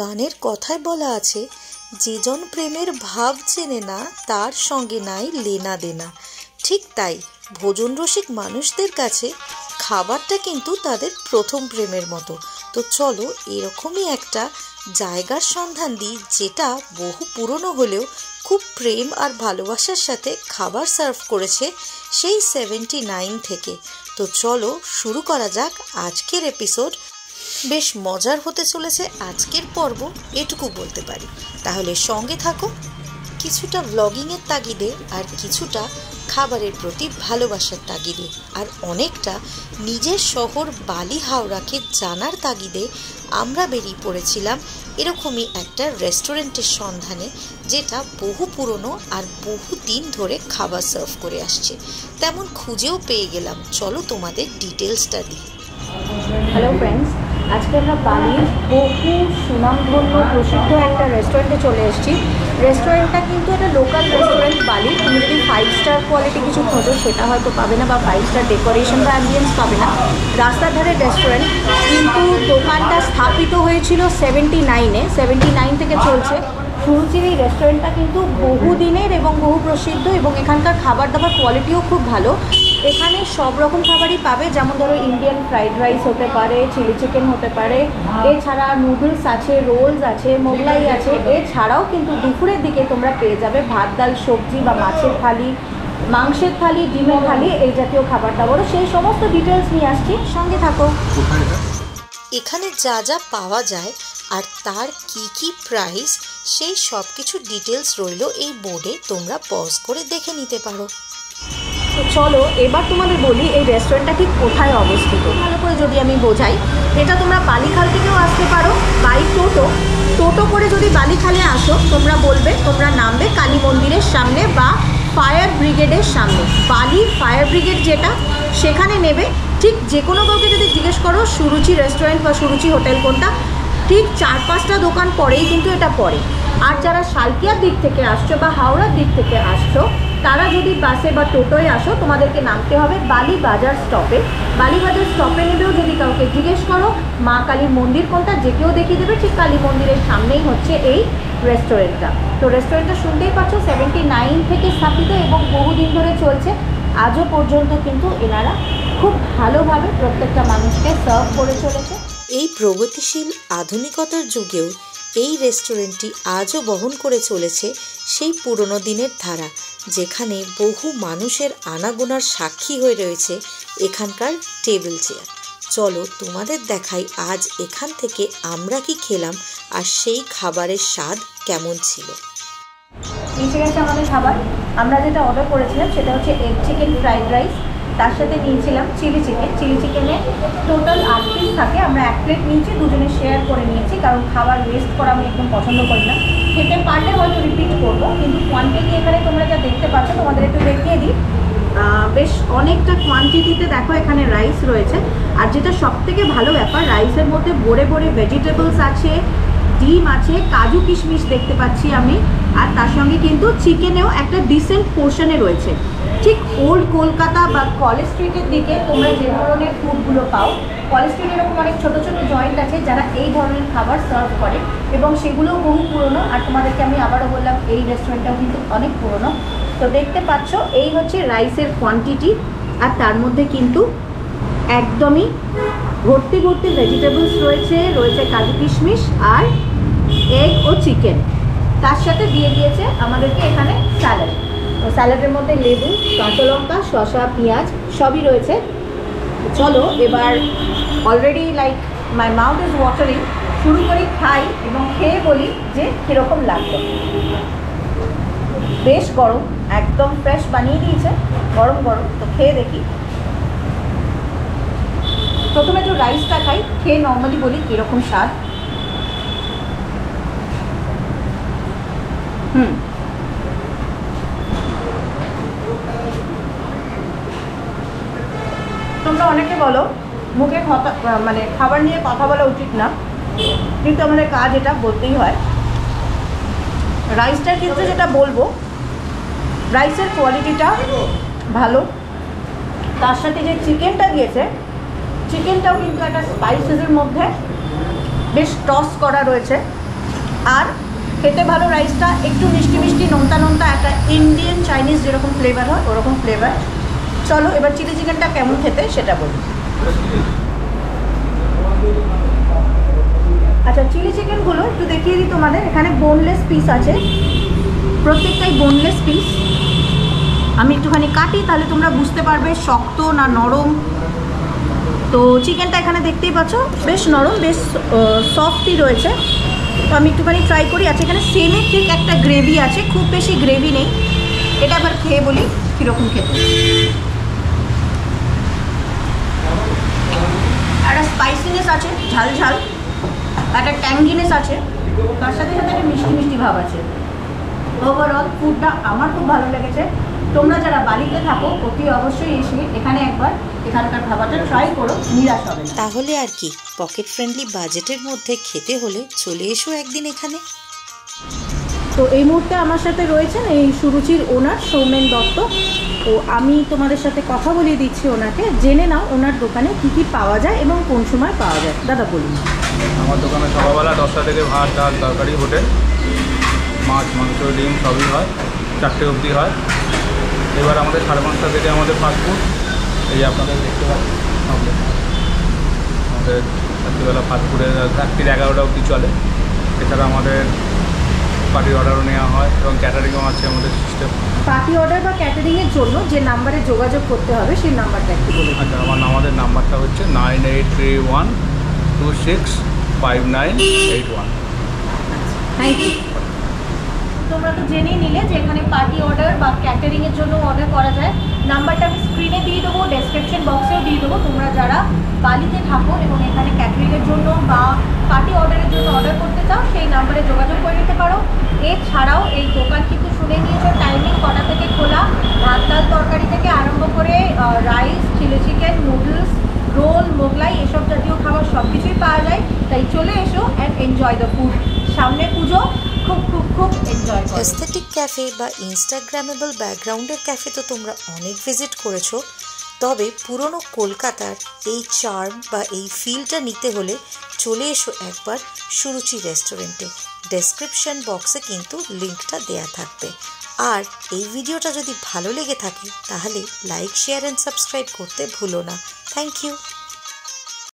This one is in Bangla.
গানের কথায় বলা আছে, যে জন প্রেমের ভাব চেনে না তার সঙ্গে নাই লেনা দেনা। ঠিক তাই ভোজন রসিক মানুষদের কাছে খাবারটা কিন্তু তাদের প্রথম প্রেমের মতো। তো চলো এরকমই একটা জায়গার সন্ধান দিই, যেটা বহু পুরনো হলেও খুব প্রেম আর ভালোবাসার সাথে খাবার সার্ভ করেছে সেই 79 থেকে। তো চলো শুরু করা যাক আজকের এপিসোড। বেশ মজার হতে চলেছে আজকের পর্ব, এটুকু বলতে পারি। তাহলে সঙ্গে থাকো, কিছুটা ব্লগিংয়ের তাগিদে আর কিছুটা খাবারের প্রতি ভালোবাসার তাগিদে আর অনেকটা নিজের শহর বালি হাওড়াকে জানার তাগিদে আমরা বেরিয়ে পড়েছিলাম এরকমই একটা রেস্টুরেন্টের সন্ধানে, যেটা বহু পুরনো আর বহু দিন ধরে খাবার সার্ভ করে আসছে। তেমন খুঁজেও পেয়ে গেলাম। চলো তোমাদের ডিটেলসটা দিই। হ্যালো ফ্রেন্ডস, আজকে আমরা বালির বহু সুনামধন্য প্রসিদ্ধ একটা রেস্টুরেন্টে চলে এসেছি। রেস্টুরেন্টটা কিন্তু একটা লোকাল রেস্টুরেন্ট বালি। তুমি যদি 5 স্টার কোয়ালিটি কিছু খোঁজো সেটা হয়তো পাবে না, বা 5 স্টার ডেকোরেশন বা অ্যাম্বিয়েন্স পাবে না। রাস্তার ধারে রেস্টুরেন্ট, কিন্তু দোকানটা স্থাপিত হয়েছিল 79 থেকে চলছে। সুরুচির এই রেস্টুরেন্টটা কিন্তু বহুদিনের এবং বহু প্রসিদ্ধ, এবং এখানকার খাবার দাবার কোয়ালিটিও খুব ভালো। এখানে সব রকম খাবারই পাবে, যেমন ধরো ইন্ডিয়ান ফ্রাইড রাইস হতে পারে, চিলি চিকেন হতে পারে, এছাড়া নুডলস আছে, রোলস আছে, মোগলাই আছে। এছাড়াও কিন্তু দুপুরের দিকে তোমরা পেয়ে যাবে ভাত ডাল সবজি বা মাছের থালি, মাংসের থালি, ডিমের থালি, এই জাতীয় খাবার দাবারও। সেই সমস্ত ডিটেলস নিয়ে আসছি, সঙ্গে থাকো। এখানে যা যা পাওয়া যায় আর তার কি কি প্রাইস, সেই সব কিছু ডিটেলস রইল এই বোর্ডে, তোমরা পজ করে দেখে নিতে পারো। তো চলো এবার তোমাদের বলি এই রেস্টুরেন্টটা ঠিক কোথায় অবস্থিত। ভালো করে যদি আমি বোঝাই, এটা তোমরা বালিখাল থেকেও আসতে পারো বাই টোটো করে। যদি বালিখালে আসো, তোমরা বলবে, তোমরা নামবে কালী মন্দিরের সামনে বা ফায়ার ব্রিগেডের সামনে। বালি ফায়ার ব্রিগেড যেটা, সেখানে নেবে। ঠিক যে কোনো কাউকে যদি জিজ্ঞেস করো সুরুচি রেস্টুরেন্ট বা সুরুচি হোটেল কোনটা, ঠিক 4-5টা দোকান পরেই কিন্তু এটা পড়ে। আর যারা শালকিয়ার দিক থেকে আসছো বা হাওড়ার দিক থেকে আসছো, তারা যদি বাসে বা টোটোয় আসো, তোমাদেরকে নামতে হবে বালি বাজার স্টপে। বালি বাজার স্টপে নেবেও যদি কাউকে জিজ্ঞেস করো মা কালীর মন্দির কোনটা, যে কেউ দেখিয়ে দেবে। ঠিক কালী মন্দিরের সামনেই হচ্ছে এই রেস্টুরেন্টটা। তো রেস্টুরেন্টটা শুনতেই পাচ্ছ 79 থেকে স্থাপিত এবং বহুদিন ধরে চলছে। আজও পর্যন্ত কিন্তু এনারা খুব ভালোভাবে প্রত্যেকটা মানুষকে সার্ভ করে চলেছে। এই প্রগতিশীল আধুনিকতার যুগেও এই রেস্টুরেন্টটি আজও বহন করে চলেছে সেই পুরনো দিনের ধারা, যেখানে বহু মানুষের আনাগোনার সাক্ষী হয়ে রয়েছে এখানকার টেবিল চেয়ার। চলো তোমাদের দেখাই আজ এখান থেকে আমরা কি খেলাম আর সেই খাবারের স্বাদ কেমন ছিল। এসে গেছে আমাদের খাবার। আমরা যেটা অর্ডার করেছিলাম সেটা হচ্ছে এগ চিকেন ফ্রাইড রাইস, তার সাথে নিয়েছিলাম চিলি চিকেন। চিলি চিকেনে টোটাল 8 পিস থাকে, আমরা 1 প্লেট নিয়েছি, দুজনে শেয়ার করে নিয়েছি, কারণ খাবার ওয়েস্ট করা আমি একদম পছন্দ করি না। খেতে পারলে হয়তো রিপিট করবো, কিন্তু কোয়ান্টিটি এখানে তোমরা যা দেখতে পাচ্ছ, তোমাদের একটু দেখিয়ে দিই। বেশ অনেকটা কোয়ান্টিটিতে দেখো এখানে রাইস রয়েছে। আর যেটা সবথেকে ভালো ব্যাপার, রাইসের মধ্যে ভরে ভরে ভেজিটেবলস আছে, ডিম আছে, কাজু কিশমিশ দেখতে পাচ্ছি আমি। আর তার সঙ্গে কিন্তু চিকেনেও একটা ডিসেন্ট পোর্শনে রয়েছে। ঠিক ওল্ড কলকাতা বা কলেজ স্ট্রিটের দিকে তোমরা যে ধরনের ফুডগুলো পাও, কলেজ স্ট্রিটে এরকম অনেক ছোটো ছোটো জয়েন্ট আছে যারা এই ধরনের খাবার সার্ভ করে, এবং সেগুলোও বহু পুরনো। আর তোমাদেরকে আমি আবারও বললাম, এই রেস্টুরেন্টটাও কিন্তু অনেক পুরনো। তো দেখতে পাচ্ছ এই হচ্ছে রাইসের কোয়ান্টিটি, আর তার মধ্যে কিন্তু একদমই ভর্তি ভর্তি ভেজিটেবলস রয়েছে কাজু কিশমিশ আর এগ ও চিকেন। তার সাথে দিয়ে দিয়েছে আমাদেরকে এখানে স্যালাড। তো স্যালাডের মধ্যে লেবু, কাঁচা লঙ্কা, শসা, পেঁয়াজ সবই রয়েছে। চলো এবার already like my mouth is watering, শুরু করি, খাই এবং খেয়ে বলি যে কীরকম লাগবে। বেশ গরম, একদম ফ্রেশ বানিয়ে দিয়েছে, গরম গরম। তো খেয়ে দেখি। প্রথমে একটু রাইসটা খাই, খেয়ে নর্মালি বলি কীরকম স্বাদ। তোমরা অনেকে বলো মুখে মানে খাবার নিয়ে কথা বলা উচিত না, কিন্তু আমাদের কাজ এটা, বলতেই হয়। রাইসটার ক্ষেত্রে যেটা বলবো, রাইসের কোয়ালিটিটা ভালো। তার সাথে যে চিকেনটা দিয়েছে, চিকেনটাও কিন্তু একটা স্পাইসেসের মধ্যে বেশ টস করা রয়েছে। আর খেতে ভালো রাইসটা, একটু মিষ্টি মিষ্টি নোনতা নোনতা, একটা ইন্ডিয়ান চাইনিজ যেরকম ফ্লেভার হয় ওরকম ফ্লেভার। চলো এবার চিলি চিকেনটা কেমন খেতে সেটা বলি। আচ্ছা, চিলি চিকেনগুলো একটু দেখিয়ে দিই তোমাদের। এখানে বোনলেস পিস আছে, প্রত্যেকটাই বোনলেস পিস। আমি একটুখানি কাটি তাহলে তোমরা বুঝতে পারবে শক্ত না নরম। তো চিকেনটা এখানে দেখতেই পাচ্ছ বেশ নরম, বেশ সফটই রয়েছে। তো আমি একটুখানি ট্রাই করি। আচ্ছা, এখানে সিমেট্রিক একটা গ্রেভি আছে, খুব বেশি গ্রেভি নেই। এটা আবার খেয়ে বলি কীরকম খেতে। একটা স্পাইসিনেস আছে, ঝাল ঝাল, একটা ট্যাঙ্গিনেস আছে, তার সাথে সাথে একটা মিষ্টি মিষ্টি ভাব আছে। ওভারঅল ফুডটা আমার খুব ভালো লেগেছে। তোমরা যারা বাড়িতে থাকো অতি অবশ্যই এসে এখানে একবার এখানকার খাবারটা ট্রাই করো, নিরাশ হবে না। তাহলে আর কি, পকেট ফ্রেন্ডলি বাজেটের মধ্যে খেতে হলে চলে এসো একদিন এখানে। তো এই মুহূর্তে আমার সাথে রয়েছেন এই সুরুচির ওনার সৌমেন দত্ত। তো আমি তোমাদের সাথে কথা বলিয়ে দিচ্ছি ওনাকে, জেনে নাও ওনার দোকানে কি কি পাওয়া যায় এবং কোন সময় পাওয়া যায়। দাদা বলুন। আমার দোকানে সকালবেলা 10টা থেকে ভাত, ডাল, তরকারি, হোটেল, মাছ, মাংস, ডিম সবই হয়, 4টে অবধি হয়। এবার আমাদের 5:30 থেকে আমাদের ফাস্টফুড, এই আপনাদের দেখতে পাচ্ছেন আমাদের রাত্রিবেলা ফাস্টফুডের রাত্রির 11টা অবধি চলে। এছাড়া আমাদের পার্টি অর্ডারও নেওয়া হয় এবং ক্যাটারিংও আছে আমাদের সিস্টেম। পার্টি অর্ডার বা ক্যাটারিংয়ের জন্য যে নাম্বারে যোগাযোগ করতে হবে সেই নাম্বারটা একটু বলুন। আচ্ছা, আমাদের নাম্বারটা হচ্ছে 9831265981। Thank you. তোমরা তো জেনেই নিলে যে এখানে পার্টি অর্ডার বা ক্যাটারিংয়ের জন্য অর্ডার করা যায়। নাম্বারটা আমি স্ক্রিনে দিয়ে দেবো, ডেসক্রিপশন বক্সেও দিয়ে দেবো। তোমরা যারা বালিতে থাকো এবং এখানে ক্যাটারিংয়ের জন্য বা পার্টি অর্ডারের জন্য অর্ডার করতে চাও সেই নাম্বারে যোগাযোগ করে নিতে পারো। এছাড়াও এই দোকান কিন্তু শুনে নিয়েছো টাইমিং কটা থেকে খোলা। ভাত, ডাল, তরকারি থেকে আরম্ভ করে rice, chilli chicken, noodles, roll, Mughlai এসব জাতীয় খাবার সব কিছুই পাওয়া যায়। তাই চলে এসো অ্যান্ড এনজয় দ্য ফুড। সামনে পুজো, খুব খুব খুব এনজয় করো। এস্থেটিক ক্যাফে বা ইনস্টাগ্রামেবল ব্যাকগ্রাউন্ডের ক্যাফে তো তোমরা অনেক ভিজিট করেছো, তবে পুরনো কলকাতার এই চার্ম বা এই ফিলটা নিতে হলে চলে এসো একবার সুরুচি রেস্টুরেন্টে। ডেসক্রিপশন বক্সে কিন্তু লিঙ্কটা দেয়া থাকবে। আর এই ভিডিওটা যদি ভালো লেগে থাকে তাহলে লাইক, শেয়ার অ্যান্ড সাবস্ক্রাইব করতে ভুলো না। Thank you.